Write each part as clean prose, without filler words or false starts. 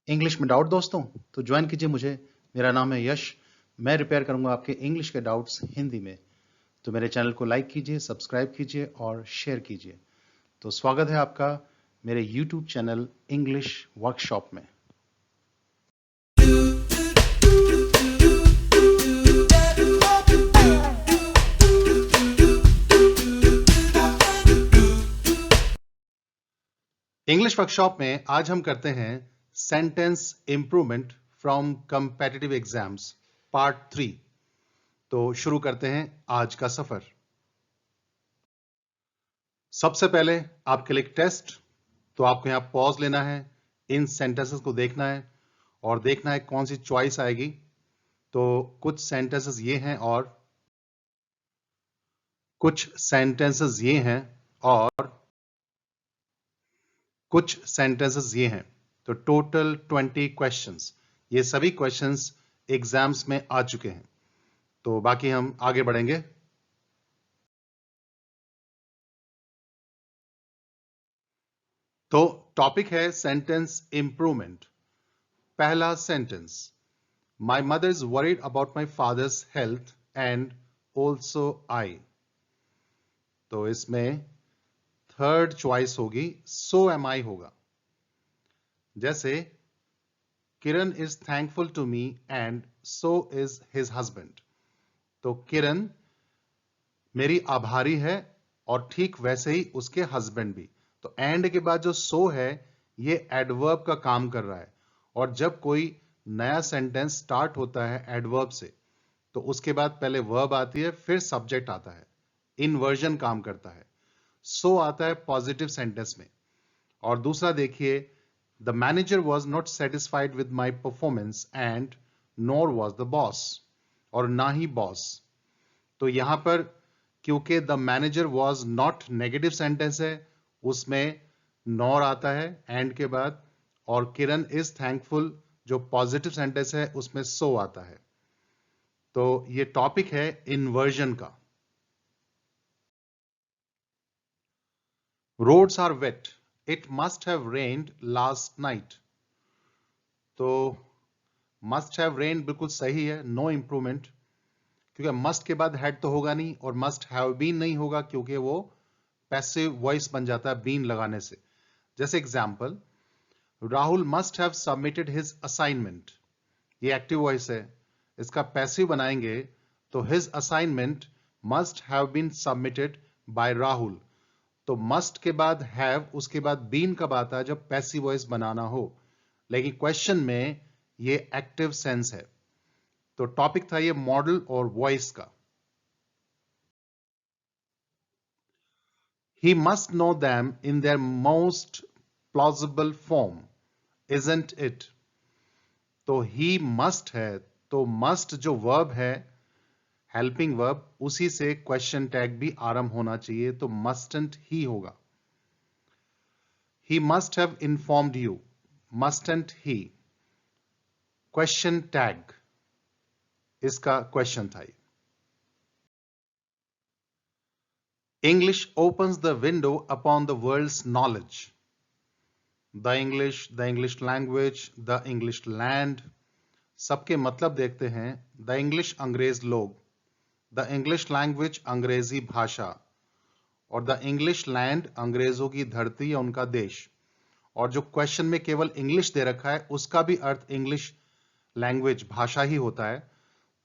English में doubt दोस्तों तो ज्वाइन कीजिए मुझे। मेरा नाम है यश। मैं रिपेयर करूंगा आपके इंग्लिश के डाउट्स हिंदी में। तो मेरे चैनल को लाइक कीजिए, सब्सक्राइब कीजिए और शेयर कीजिए। तो स्वागत है आपका मेरे यूट्यूब चैनल इंग्लिश वर्कशॉप में। इंग्लिश वर्कशॉप में आज हम करते हैं sentence improvement from competitive exams part 3। तो शुरू करते हैं आज का सफर। सबसे पहले आपके लिए टेस्ट। तो आपको यहां पॉज लेना है, इन सेंटेंसेस को देखना है और देखना है कौन सी चॉइस आएगी। तो कुछ सेंटेंसेस ये हैं और कुछ सेंटेंसेस ये हैं और कुछ सेंटेंसेस ये हैं। तो टोटल 20 क्वेश्चंस। ये सभी क्वेश्चंस एग्जाम्स में आ चुके हैं। तो बाकी हम आगे बढ़ेंगे। तो टॉपिक है सेंटेंस इंप्रूवमेंट। पहला sentence, my mother is worried about my father's health and also I. तो इसमें थर्ड चॉइस होगी सो एम आई होगा। जैसे Kiran is thankful to me and so is his husband. तो किरण मेरी आभारी है और ठीक वैसे ही उसके हस्बैंड भी। तो एंड के बाद जो सो है ये एडवर्ब का काम कर रहा है। और जब कोई नया सेंटेंस स्टार्ट होता है एडवर्ब से तो उसके बाद पहले वर्ब आती है, फिर सब्जेक्ट आता है। इनवर्जन काम करता है। सो आता है पॉजिटिव सेंटेंस में। और दूसरा देखिए, the manager was not satisfied with my performance and NOR was the boss, और ना ही बॉस। तो यहां पर क्योंकि the manager was not negative sentence है, उसमें नॉर आता है एंड के बाद, और किरण इज थैंकफुल जो पॉजिटिव सेंटेंस है उसमें सो आता है। तो ये टॉपिक है इन्वर्जन का। Roads are wet, it must have rained last night. तो मस्ट हैव रेन्ड बिल्कुल सही है, नो इंप्रूवमेंट, क्योंकि मस्ट के बाद हैड तो होगा नहीं और मस्ट हैव बीन नहीं होगा क्योंकि वो पैसिव वॉइस बन जाता है बीन लगाने से। जैसे example, Rahul must have submitted his assignment. ये एक्टिव वॉइस है, इसका पैसिव बनाएंगे तो his assignment must have been submitted by Rahul. तो मस्ट के बाद हैव, उसके बाद बीन कब आता है? जब पैसिव वॉइस बनाना हो। लेकिन क्वेश्चन में ये एक्टिव सेंस है। तो टॉपिक था ये मॉडल और वॉइस का। He must know them in their most plausible form, isn't it? तो he must है, तो must जो वर्ब है, हेल्पिंग वर्ब, उसी से क्वेश्चन टैग भी आरंभ होना चाहिए, तो mustn't ही होगा। He must have informed you, mustn't he? Question tag, इसका क्वेश्चन था ये। English opens the window upon the world's knowledge. The English language, the English land, सबके मतलब देखते हैं। द इंग्लिश अंग्रेज लोग, द इंग्लिश लैंग्वेज अंग्रेजी भाषा, और द इंग्लिश लैंड अंग्रेजों की धरती या उनका देश। और जो क्वेश्चन में केवल इंग्लिश दे रखा है उसका भी अर्थ इंग्लिश लैंग्वेज भाषा ही होता है।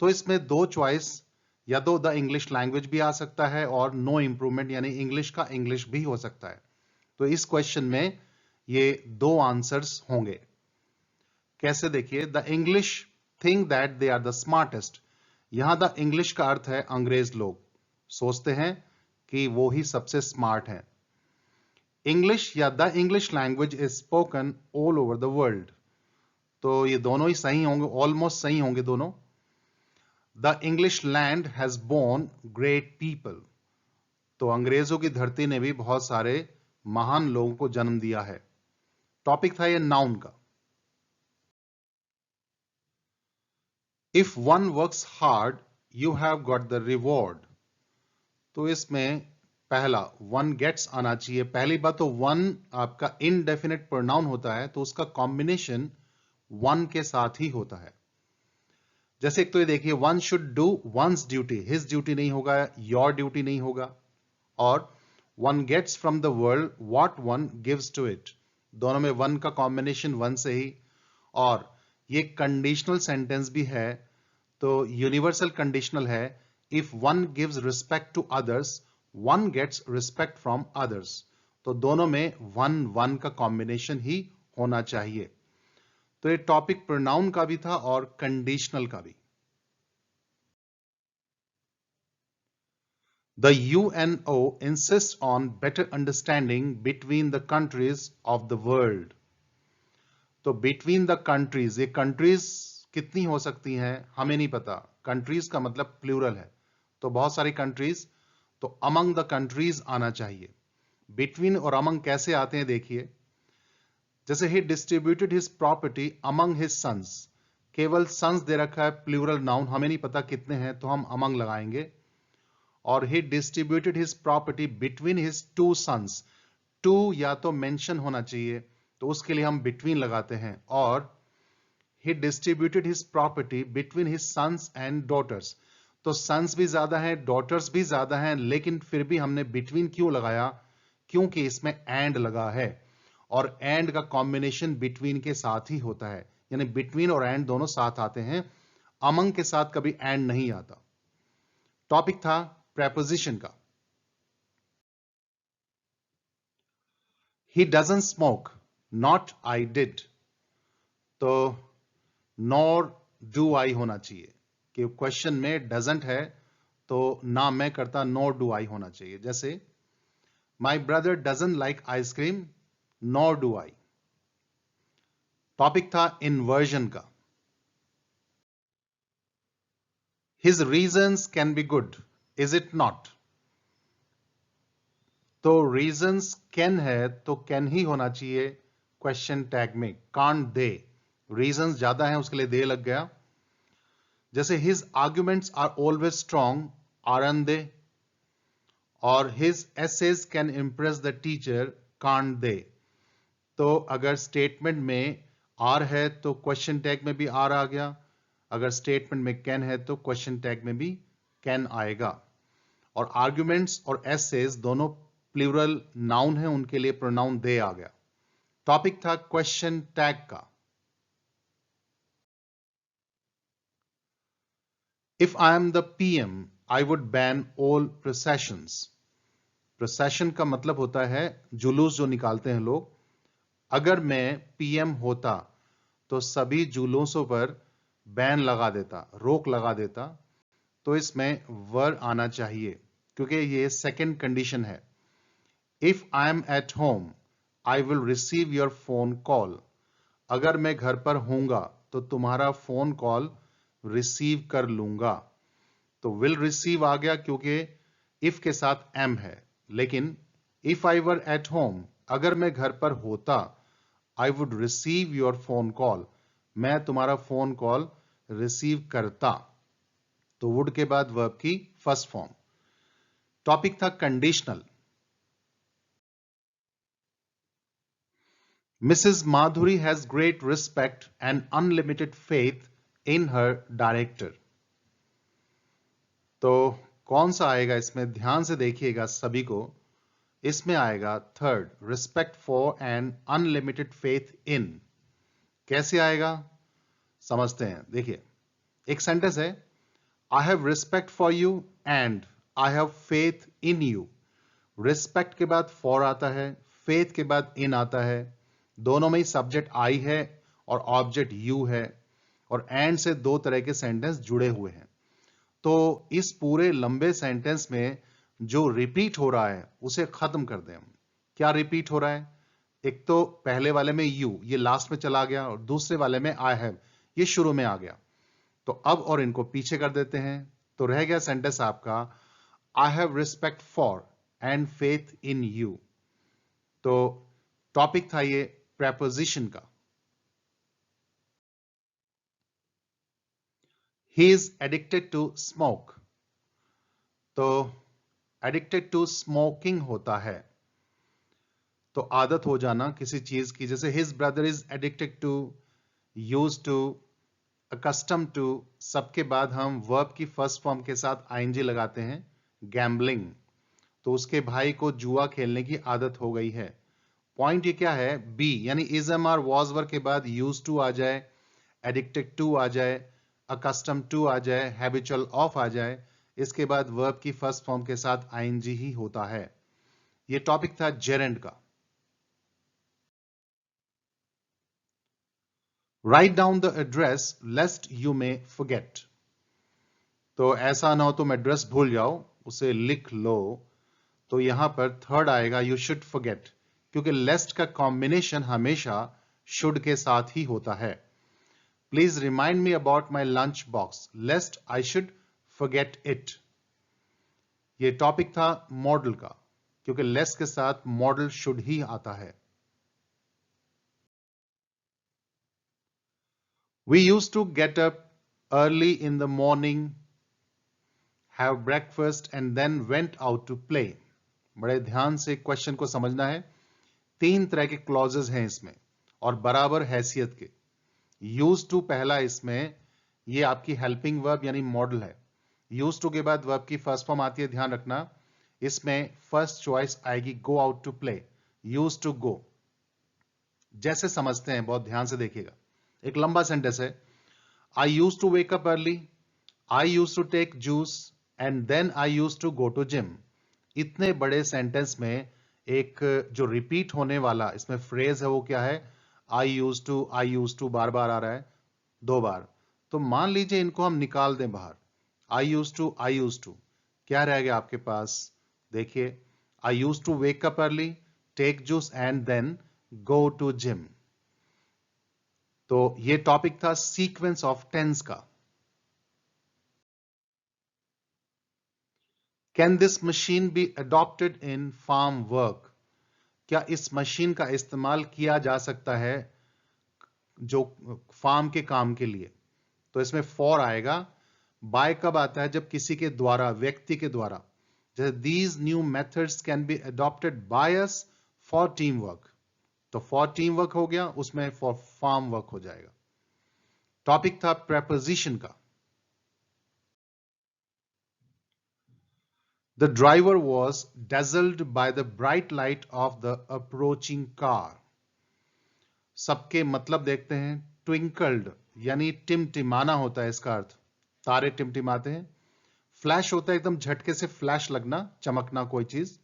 तो इसमें दो चॉइस, या तो द इंग्लिश लैंग्वेज भी आ सकता है और नो इंप्रूवमेंट यानी इंग्लिश का इंग्लिश भी हो सकता है। तो इस क्वेश्चन में ये दो आंसर्स होंगे। कैसे? देखिए, the English think that they are the smartest. यहां द इंग्लिश का अर्थ है अंग्रेज लोग सोचते हैं कि वो ही सबसे स्मार्ट हैं। इंग्लिश या the English language is spoken all over the world. तो ये दोनों ही सही होंगे, ऑलमोस्ट सही होंगे दोनों। The English land has borne great people. तो अंग्रेजों की धरती ने भी बहुत सारे महान लोगों को जन्म दिया है। टॉपिक था ये नाउन का। If one works hard you have got the reward. तो इसमें पहला वन गेट्स आना चाहिए। पहली बात तो वन आपका इनडेफिनेट प्रोनाउन होता है तो उसका कॉम्बिनेशन वन के साथ ही होता है। जैसे एक तो ये देखिए, one should do one's duty, his duty नहीं होगा, योर ड्यूटी नहीं होगा। और one gets from the world what one gives to it, दोनों में वन का कॉम्बिनेशन वन से ही। और ये कंडीशनल सेंटेंस भी है, तो यूनिवर्सल कंडीशनल है। If one gives respect to others, one gets respect from others. तो दोनों में वन वन का कॉम्बिनेशन ही होना चाहिए। तो ये टॉपिक प्रोनाउन का भी था और कंडीशनल का भी। The UNO insists on better understanding between the countries of the world. तो between the countries, ये countries कितनी हो सकती हैं हमें नहीं पता। countries का मतलब प्लूरल है, तो बहुत सारी countries, तो among the countries आना चाहिए। between और among कैसे आते हैं देखिए, जैसे he distributed his property among his sons, केवल sons दे रखा है, प्लूरल नाउन, हमें नहीं पता कितने हैं, तो हम among लगाएंगे। और he distributed his property between his two sons, two या तो मेंशन होना चाहिए, तो उसके लिए हम between लगाते हैं। और he distributed his property between his sons and daughters, तो sons भी ज्यादा हैं, daughters भी ज्यादा हैं, लेकिन फिर भी हमने between क्यों लगाया, क्योंकि इसमें and लगा है, और and का कॉम्बिनेशन between के साथ ही होता है, यानी between और and दोनों साथ आते हैं, among के साथ कभी and नहीं आता। टॉपिक था preposition का। He doesn't smoke, not I did, तो nor do I होना चाहिए, कि क्वेश्चन में doesn't है तो ना मैं करता, nor do I होना चाहिए। जैसे my brother doesn't like ice cream, nor do I। Topic था inversion का। His reasons can be good, is it not, तो reasons can है तो can ही होना चाहिए क्वेश्चन टैग में, can't they, reasons ज्यादा है उसके लिए दे लग गया। जैसे his arguments are always strong, aren't they, और his essays can impress the teacher, can't they। तो अगर स्टेटमेंट में आर है तो क्वेश्चन टैग में भी आर आ गया, अगर स्टेटमेंट में कैन है तो क्वेश्चन टैग में भी कैन आएगा। और आर्ग्यूमेंट्स और एसेज दोनों प्लूरल नाउन है, उनके लिए प्रोनाउन दे आ गया। टॉपिक था क्वेश्चन टैग का। If I am the PM I would ban all processions. Procession का मतलब होता है जुलूस जो निकालते हैं लोग। अगर मैं पीएम होता तो सभी जुलूसों पर बैन लगा देता, रोक लगा देता। तो इसमें वर आना चाहिए, क्योंकि ये सेकंड कंडीशन है। If I M at home I will receive your phone call. अगर मैं घर पर होऊंगा तो तुम्हारा फोन कॉल रिसीव कर लूंगा। तो विल रिसीव आ गया क्योंकि इफ के साथ एम है। लेकिन if I were at home, अगर मैं घर पर होता, I would receive your phone call, मैं तुम्हारा फोन कॉल रिसीव करता। तो वुड के बाद वर्ब की फर्स्ट फॉर्म। टॉपिक था conditional. Mrs Madhuri has great respect and unlimited faith in her director. तो कौन सा आएगा इसमें, ध्यान से देखिएगा सभी को। इसमें आएगा third, respect for and unlimited faith in. कैसे आएगा समझते हैं। देखिए एक सेंटेंस है, आई have respect for you and I have faith in you. Respect के बाद फॉर आता है, फेथ के बाद इन आता है, दोनों में ही सब्जेक्ट आई है और ऑब्जेक्ट यू है, और एंड से दो तरह के सेंटेंस जुड़े हुए हैं। तो इस पूरे लंबे सेंटेंस में जो रिपीट हो रहा है उसे खत्म कर दें हम। क्या रिपीट हो रहा है, एक तो पहले वाले में यू, ये लास्ट में चला गया, और दूसरे वाले में आई हैव, ये शुरू में आ गया। तो अब और इनको पीछे कर देते हैं, तो रह गया सेंटेंस आपका, I have respect for and faith in you. तो टॉपिक था ये प्रेपोजिशन का। He is addicted to smoke, तो एडिक्टेड टू स्मोकिंग होता है, तो आदत हो जाना किसी चीज की। जैसे his brother is addicted to use to, accustomed to, सबके बाद हम वर्ब की फर्स्ट फॉर्म के साथ ing लगाते हैं, गैम्बलिंग, तो उसके भाई को जुआ खेलने की आदत हो गई है। पॉइंट ये क्या है, बी यानी is am are was were के बाद यूज टू आ जाए, एडिक्टेड टू आ जाए, अकस्टम टू आ जाए, हैबिचुअल ऑफ आ जाए, इसके बाद वर्ब की फर्स्ट फॉर्म के साथ आईएनजी ही होता है। ये टॉपिक था जेरेंड का। Write down the address लेस्ट you may forget, तो ऐसा ना हो तुम एड्रेस भूल जाओ, उसे लिख लो। तो यहां पर थर्ड आएगा यू शुड फॉरगेट, क्योंकि लेस्ट का कॉम्बिनेशन हमेशा शुड के साथ ही होता है। Please remind me about my lunch box lest I should forget it. ये टॉपिक था मॉडल का, क्योंकि लेस्ट के साथ मॉडल शुड ही आता है। We use to get up early in the morning, have breakfast and then went out to play. बड़े ध्यान से क्वेश्चन को समझना है। 3 तरह के क्लॉजेस हैं इसमें और बराबर हैसियत के। यूज टू पहला इसमें, ये आपकी हेल्पिंग वर्ब यानी मॉडल है। यूज टू के बाद वर्ब की फर्स्ट फॉर्म आती है, ध्यान रखना। इसमें फर्स्ट चॉइस आएगी go out to play, use to go. जैसे समझते हैं, बहुत ध्यान से देखिएगा। एक लंबा सेंटेंस है, I use to wake up early, I use to take juice and then I use to go to gym. इतने बड़े सेंटेंस में एक जो रिपीट होने वाला इसमें फ्रेज है वो क्या है, आई यूज टू बार बार आ रहा है, 2 बार। तो मान लीजिए इनको हम निकाल दें बाहर, आई यूज टू, क्या रह गया आपके पास, देखिए, I use to wake up early, take juice and then go to gym. तो ये टॉपिक था सीक्वेंस ऑफ टेंस का। Can this machine be adopted in farm work, क्या इस मशीन का इस्तेमाल किया जा सकता है जो फार्म के काम के लिए। तो इसमें फॉर आएगा। बाय कब आता है, जब किसी के द्वारा, व्यक्ति के द्वारा। जैसे these new methods can be adopted by us for team work, तो फॉर टीम वर्क हो गया, उसमें फॉर फार्म वर्क हो जाएगा। टॉपिक था प्रेपोजिशन का। The driver was dazzled by the bright light of the approaching car. सबके मतलब देखते हैं। ट्विंकल्ड यानी टिमटिमाना होता है इसका अर्थ, तारे टिमटिमाते हैं। फ्लैश होता है एकदम झटके से फ्लैश लगना, चमकना कोई चीज।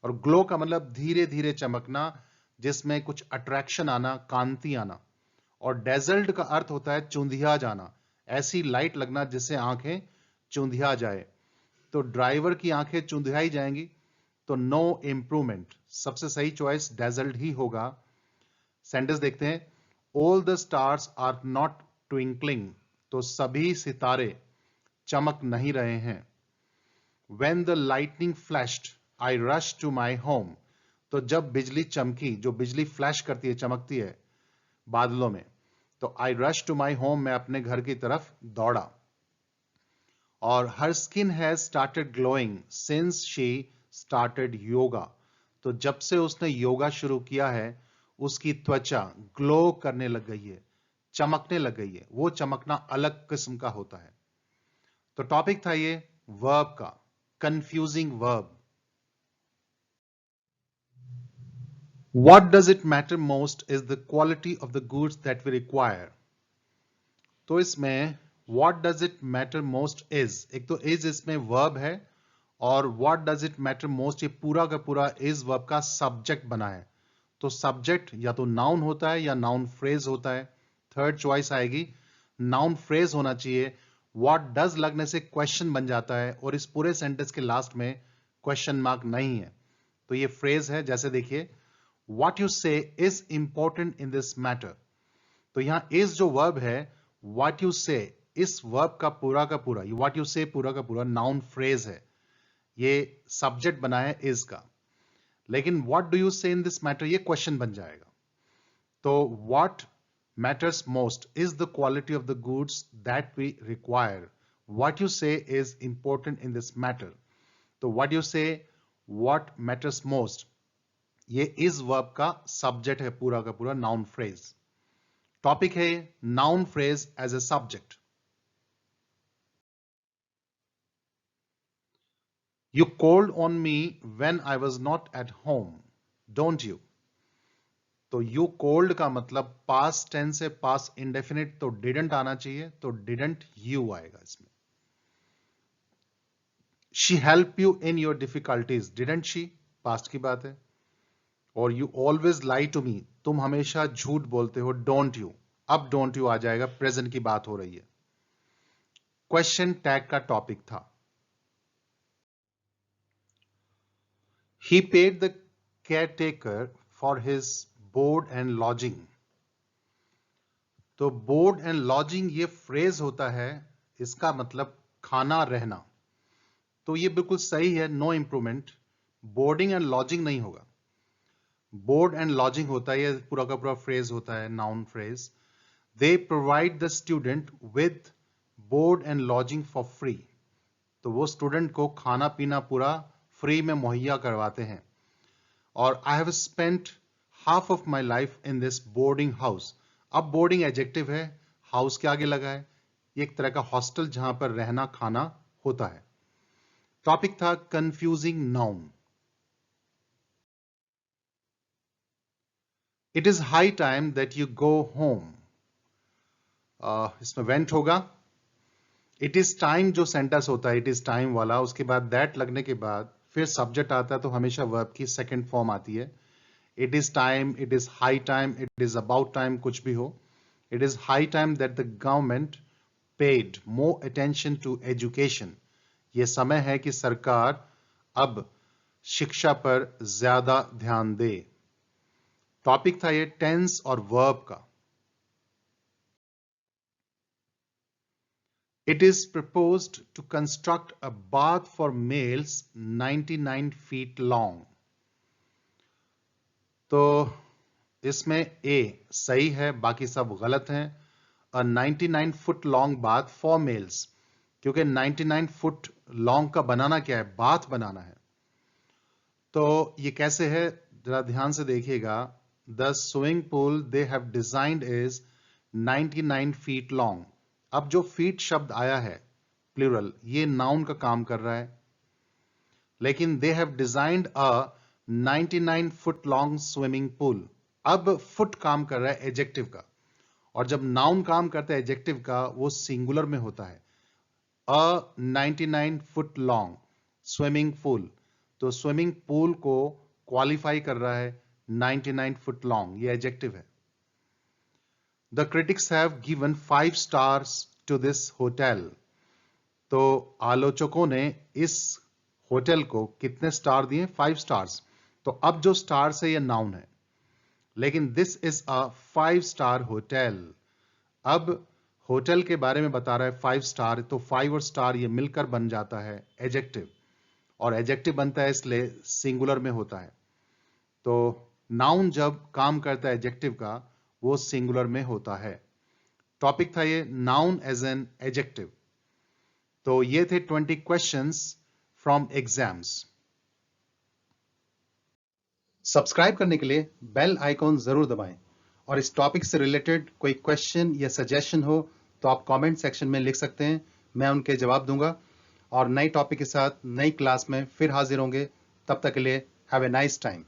और ग्लो का मतलब धीरे धीरे चमकना, जिसमें कुछ अट्रैक्शन आना, कांति आना। और डेजल्ट का अर्थ होता है चुंधिया जाना, ऐसी लाइट लगना जिससे आंखें चुंधिया जाए। तो ड्राइवर की आंखें चुंधियाई जाएंगी, तो नो इंप्रूवमेंट, सबसे सही चॉइस डेजल्ट ही होगा। सेंटेंस देखते हैं, all the stars are not twinkling, तो सभी सितारे चमक नहीं रहे हैं। When the lightning flashed, I rushed to my home, तो जब बिजली चमकी, जो बिजली फ्लैश करती है, चमकती है बादलों में, तो I rushed to my home, मैं अपने घर की तरफ दौड़ा। और her skin has started glowing since she started yoga, तो जब से उसने योगा शुरू किया है उसकी त्वचा ग्लो करने लग गई है, चमकने लग गई है। वो चमकना अलग किस्म का होता है। तो टॉपिक था ये वर्ब का, confusing verb. What does it matter most is the quality of the goods that we require. तो इसमें what does it matter most is, एक तो is इसमें verb है, और what does it matter most ये पूरा का पूरा is verb का subject बना है। तो subject या तो noun होता है या noun phrase होता है। थर्ड चॉइस आएगी, noun phrase होना चाहिए। what does लगने से question बन जाता है, और इस पूरे सेंटेंस के लास्ट में question mark नहीं है, तो ये phrase है। जैसे देखिए, what you say is important in this matter, तो यहां is जो verb है, what you say, इस verb का पूरा, ये what you say पूरा का पूरा noun phrase है, ये subject बना है is का। लेकिन what do you say in this matter, ये question बन जाएगा। तो what matters most is the quality of the goods that we require. What you say is important in this matter. तो what you say, what matters most, ये is verb का subject है पूरा का पूरा, noun phrase। टॉपिक है noun phrase as a subject. You called on me when I was not at home, don't you? तो you called का मतलब past tense से past indefinite तो didn't आना चाहिए, तो didn't you आएगा इसमें। She helped you in your difficulties, didn't she? past की बात है। और you always lie to me, तुम हमेशा झूठ बोलते हो, don't you? अब don't you आ जाएगा, present की बात हो रही है। क्वेश्चन टैग का टॉपिक था। He paid the caretaker for his board and lodging. तो बोर्ड एंड लॉजिंग ये फ्रेज होता है, इसका मतलब खाना रहना। तो ये बिल्कुल सही है, no improvement. Boarding and lodging नहीं होगा, बोर्ड एंड लॉजिंग होता है, ये पूरा का पूरा फ्रेज होता है, noun phrase. They provide the student with board and lodging for free. तो वो स्टूडेंट को खाना पीना पूरा फ्री में मुहैया करवाते हैं। और I have spent half of my life in this boarding house. अब बोर्डिंग एडजेक्टिव है, हाउस के आगे लगा है, ये एक तरह का हॉस्टल जहां पर रहना खाना होता है। टॉपिक था confusing noun. It is high time that you go home, इसमें वेंट होगा। इट इज टाइम जो सेंटेंस होता है, इट इज टाइम वाला, उसके बाद दैट लगने के बाद फिर सब्जेक्ट आता है, तो हमेशा वर्ब की सेकेंड फॉर्म आती है। It is time, it is high time, it is about time, कुछ भी हो। It is high time that the government paid more attention to education. यह समय है कि सरकार अब शिक्षा पर ज्यादा ध्यान दे। टॉपिक था ये टेंस और वर्ब का। It is proposed to construct a bath for males 99 feet long. तो इसमें ए सही है, बाकी सब गलत हैं। A 99 foot long bath for mails, क्योंकि 99 फुट लॉन्ग का बनाना क्या है, बाथ बनाना है। तो ये कैसे है, जरा ध्यान से देखिएगा। The swimming pool they have designed is 99 feet long. अब जो फीट शब्द आया है प्लूरल, ये नाउन का काम कर रहा है, लेकिन they have designed a 99 foot long swimming pool. अब फुट काम कर रहा है एडजेक्टिव का, और जब नाउन काम करता है एडजेक्टिव का, वो सिंगुलर में होता है। अ 99 फुट लॉन्ग स्विमिंग पूल, तो स्विमिंग पूल को क्वालिफाई कर रहा है 99 फुट लॉन्ग, ये एडजेक्टिव है। The critics have given 5 stars to this hotel. तो आलोचकों ने इस होटल को कितने स्टार दिए, 5 स्टार्स। तो अब जो स्टार्स है ये नाउन है, लेकिन this is a 5 star hotel. अब होटल के बारे में बता रहा है 5 स्टार, तो 5 और स्टार ये मिलकर बन जाता है एडजेक्टिव, और एडजेक्टिव बनता है इसलिए सिंगुलर में होता है। तो नाउन जब काम करता है एडजेक्टिव का, वो सिंगुलर में होता है। टॉपिक था ये नाउन एज एन एडजेक्टिव। तो ये थे 20 क्वेश्चंस फ्रॉम एग्जाम्स। सब्सक्राइब करने के लिए बेल आइकॉन जरूर दबाएं, और इस टॉपिक से रिलेटेड कोई क्वेश्चन या सजेशन हो तो आप कमेंट सेक्शन में लिख सकते हैं, मैं उनके जवाब दूंगा। और नई टॉपिक के साथ नई क्लास में फिर हाजिर होंगे, तब तक के लिए हैव ए नाइस टाइम।